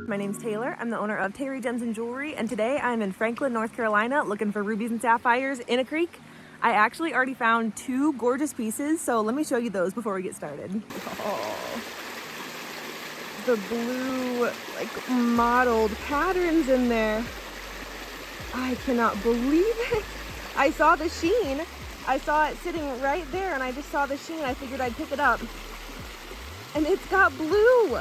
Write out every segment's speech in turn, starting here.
My name's Taylor. I'm the owner of Terry Gems and Jewelry, and today I'm in Franklin, North Carolina, looking for rubies and sapphires in a creek. I actually already found two gorgeous pieces, so let me show you those before we get started. Oh, the blue, like, mottled patterns in there. I cannot believe it. I saw the sheen. I saw it sitting right there, and I just saw the sheen. I figured I'd pick it up. And it's got blue.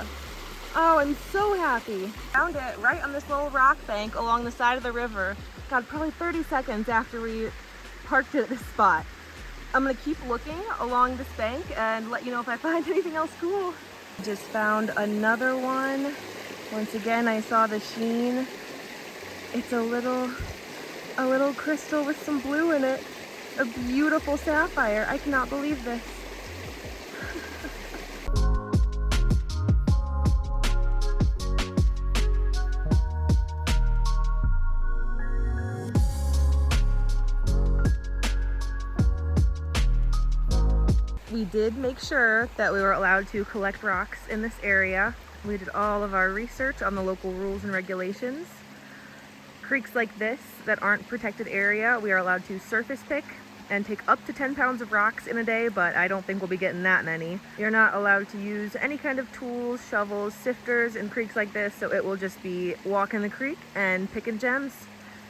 Oh, I'm so happy. Found it right on this little rock bank along the side of the river. God, probably 30 seconds after we parked it at this spot. I'm gonna keep looking along this bank and let you know if I find anything else cool. Just found another one. Once again, I saw the sheen. It's a little crystal with some blue in it. A beautiful sapphire. I cannot believe this. We did make sure that we were allowed to collect rocks in this area. We did all of our research on the local rules and regulations. Creeks like this that aren't protected area, we are allowed to surface pick and take up to 10 pounds of rocks in a day, but I don't think we'll be getting that many. You're not allowed to use any kind of tools, shovels, sifters in creeks like this, so it will just be walking the creek and picking gems.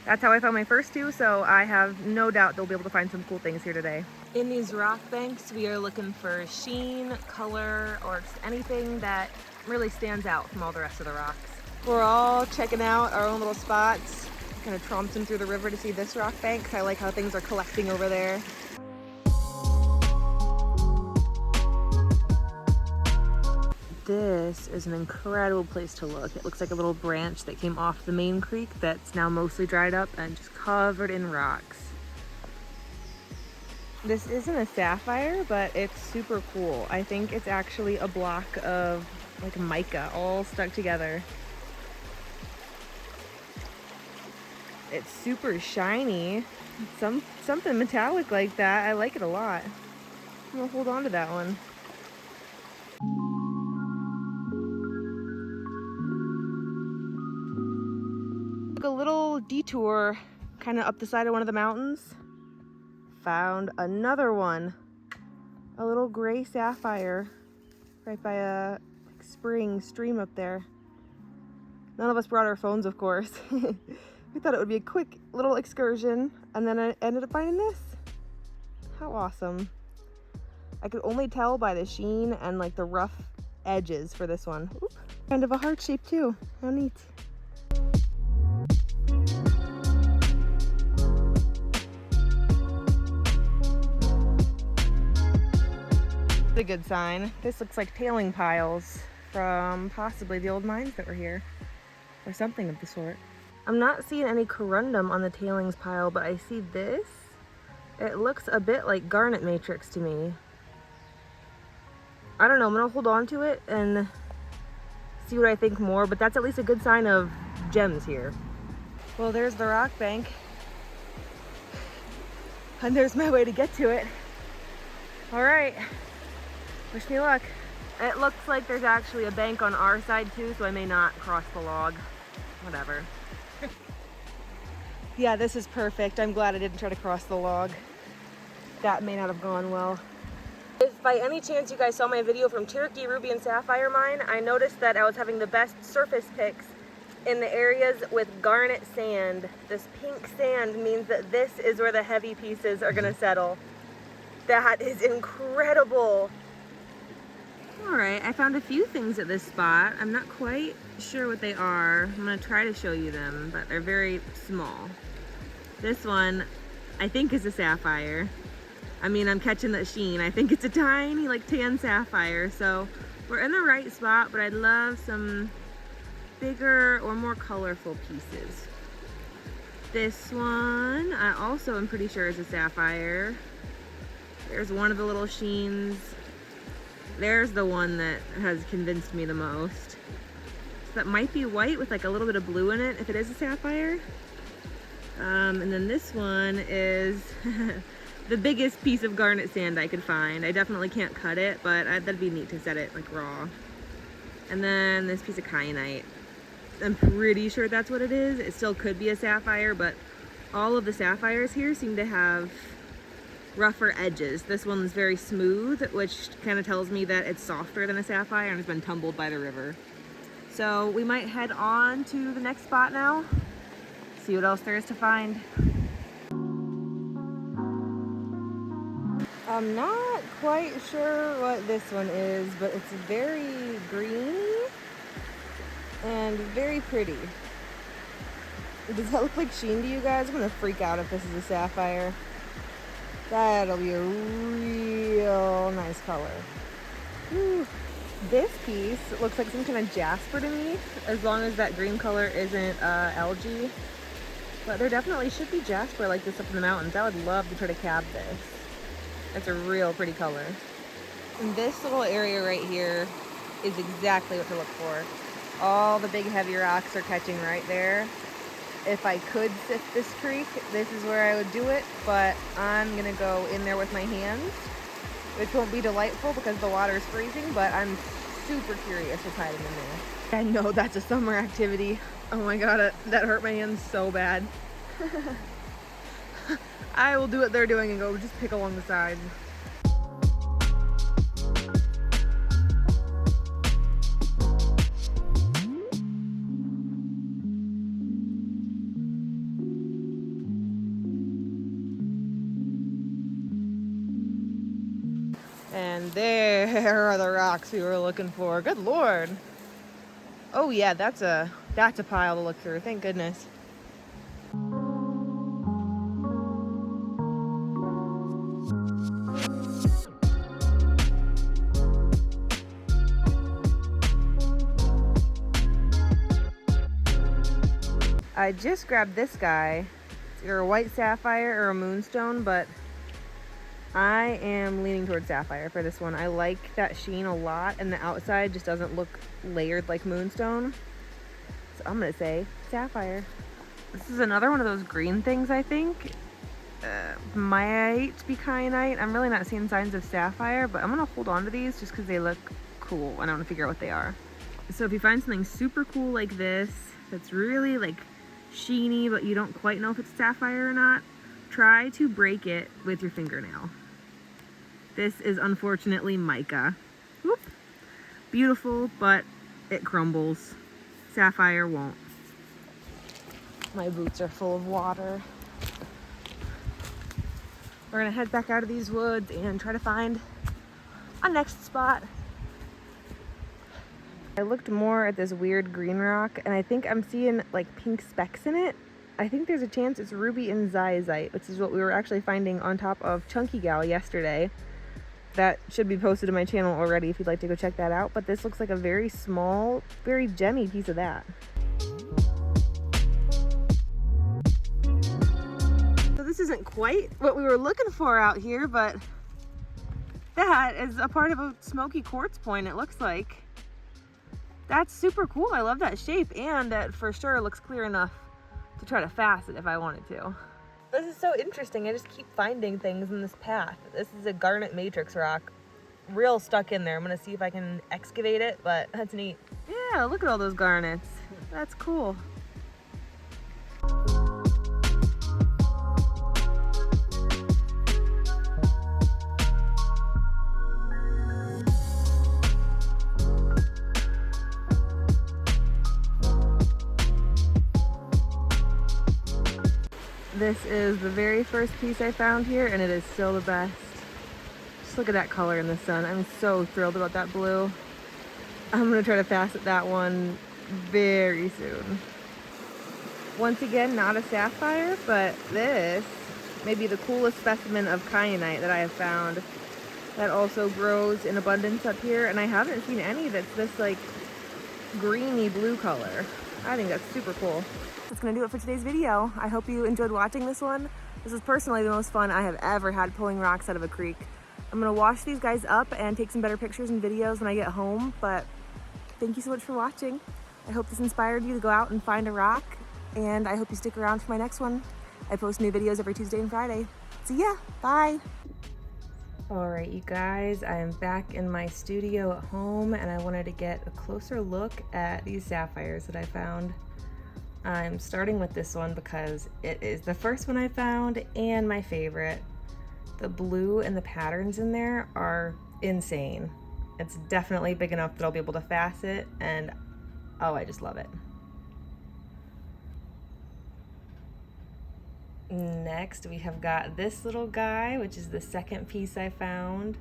That's how I found my first two, so I have no doubt they'll be able to find some cool things here today. In these rock banks, we are looking for sheen, color, or just anything that really stands out from all the rest of the rocks. We're all checking out our own little spots, kind of tromping through the river to see this rock bank. I like how things are collecting over there. This is an incredible place to look. It looks like a little branch that came off the main creek that's now mostly dried up and just covered in rocks. This isn't a sapphire, but it's super cool. I think it's actually a block of like mica all stuck together. It's super shiny. Something metallic like that. I like it a lot. I'm gonna hold on to that one. Took a little detour kind of up the side of one of the mountains. Found another one, a little gray sapphire right by a spring stream up there. None of us brought our phones, of course. We thought it would be a quick little excursion, and then I ended up finding this. How awesome. I could only tell by the sheen and like the rough edges for this one. Oop. Kind of a heart shape too. How neat. A good sign. This looks like tailing piles from possibly the old mines that were here, or something of the sort. I'm not seeing any corundum on the tailings pile, but I see this. It looks a bit like garnet matrix to me. I don't know, I'm gonna hold on to it and see what I think more, but that's at least a good sign of gems here. Well, there's the rock bank, and there's my way to get to it. All right. Wish me luck. It looks like there's actually a bank on our side too, so I may not cross the log. Whatever. Yeah, this is perfect. I'm glad I didn't try to cross the log. That may not have gone well. If by any chance you guys saw my video from Cherokee Ruby and Sapphire Mine, I noticed that I was having the best surface picks in the areas with garnet sand. This pink sand means that this is where the heavy pieces are gonna settle. That is incredible. All right, I found a few things at this spot. I'm not quite sure what they are. I'm gonna try to show you them, but they're very small. This one, I think is a sapphire. I mean, I'm catching that sheen. I think it's a tiny, like, tan sapphire. So we're in the right spot, but I'd love some bigger or more colorful pieces. This one, I also am pretty sure is a sapphire. There's one of the little sheens. There's the one that has convinced me the most. So that might be white with like a little bit of blue in it if it is a sapphire. And then this one is the biggest piece of garnet sand I could find. I definitely can't cut it, but that'd be neat to set it like raw. And then this piece of kyanite. I'm pretty sure that's what it is. It still could be a sapphire, but all of the sapphires here seem to have rougher edges. This one's very smooth, which kind of tells me that it's softer than a sapphire and has been tumbled by the river. So we might head on to the next spot now, see what else there is to find. I'm not quite sure what this one is, but it's very green and very pretty. Does that look like sheen to you guys? I'm gonna freak out if this is a sapphire. That'll be a real nice color. Ooh. This piece looks like some kind of jasper to me, as long as that green color isn't algae. But there definitely should be jasper like this up in the mountains. I would love to try to cab this. It's a real pretty color. And this little area right here is exactly what to look for. All the big heavy rocks are catching right there. If I could sift this creek, this is where I would do it, but I'm gonna go in there with my hands, which won't be delightful because the water is freezing, but I'm super curious what's hiding in there. I know that's a summer activity. Oh my god, that hurt my hands so bad. I will do what they're doing and go just pick along the sides. And there are the rocks we were looking for. Good lord. Oh yeah, that's a pile to look through. Thank goodness. I just grabbed this guy. It's either a white sapphire or a moonstone, but I am leaning towards sapphire for this one. I like that sheen a lot, and the outside just doesn't look layered like moonstone. So I'm gonna say sapphire. This is another one of those green things, I think. Might be kyanite. I'm really not seeing signs of sapphire, but I'm gonna hold on to these just because they look cool and I wanna figure out what they are. So if you find something super cool like this, that's really like sheeny, but you don't quite know if it's sapphire or not, try to break it with your fingernail. This is unfortunately mica. Whoop. Beautiful, but it crumbles. Sapphire won't. My boots are full of water. We're gonna head back out of these woods and try to find a next spot. I looked more at this weird green rock and I think I'm seeing like pink specks in it. I think there's a chance it's ruby and zizite, which is what we were actually finding on top of Chunky Gal yesterday. That should be posted to my channel already if you'd like to go check that out. But this looks like a very small, very gemmy piece of that. So this isn't quite what we were looking for out here, but that is a part of a smoky quartz point, it looks like. That's super cool. I love that shape, and that for sure looks clear enough to try to facet if I wanted to. This is so interesting. I just keep finding things in this path. This is a garnet matrix rock. Real stuck in there. I'm gonna see if I can excavate it, but that's neat. Yeah, look at all those garnets. That's cool. This is the very first piece I found here, and it is still the best. Just look at that color in the sun. I'm so thrilled about that blue. I'm gonna try to facet that one very soon. Once again, not a sapphire, but this may be the coolest specimen of kyanite that I have found. That also grows in abundance up here, and I haven't seen any that's this like greeny blue color. I think that's super cool. That's gonna do it for today's video. I hope you enjoyed watching this one. This is personally the most fun I have ever had pulling rocks out of a creek. I'm gonna wash these guys up and take some better pictures and videos when I get home, but thank you so much for watching. I hope this inspired you to go out and find a rock, and I hope you stick around for my next one. I post new videos every Tuesday and Friday. See ya, bye. Alright you guys, I am back in my studio at home and I wanted to get a closer look at these sapphires that I found. I'm starting with this one because it is the first one I found and my favorite. The blue and the patterns in there are insane. It's definitely big enough that I'll be able to facet, and oh, I just love it. Next, we have got this little guy, which is the second piece I found.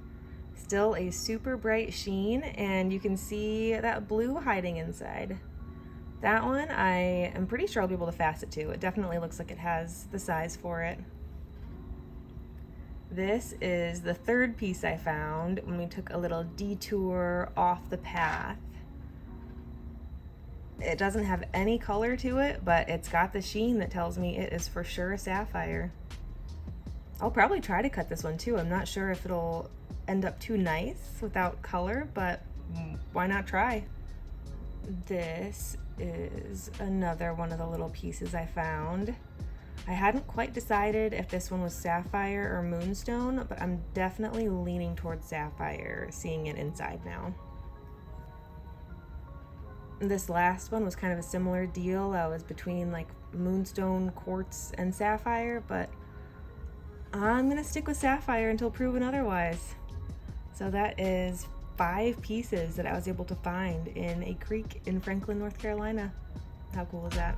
Still a super bright sheen, and you can see that blue hiding inside. That one, I am pretty sure I'll be able to facet to. It definitely looks like it has the size for it. This is the third piece I found when we took a little detour off the path. It doesn't have any color to it, but it's got the sheen that tells me it is for sure a sapphire. I'll probably try to cut this one too. I'm not sure if it'll end up too nice without color, but why not try? This is another one of the little pieces I found. I hadn't quite decided if this one was sapphire or moonstone, but I'm definitely leaning towards sapphire, seeing it inside now. This last one was kind of a similar deal. I was between like moonstone, quartz, and sapphire, but I'm gonna stick with sapphire until proven otherwise. So that is 5 pieces that I was able to find in a creek in Franklin, North Carolina. How cool is that?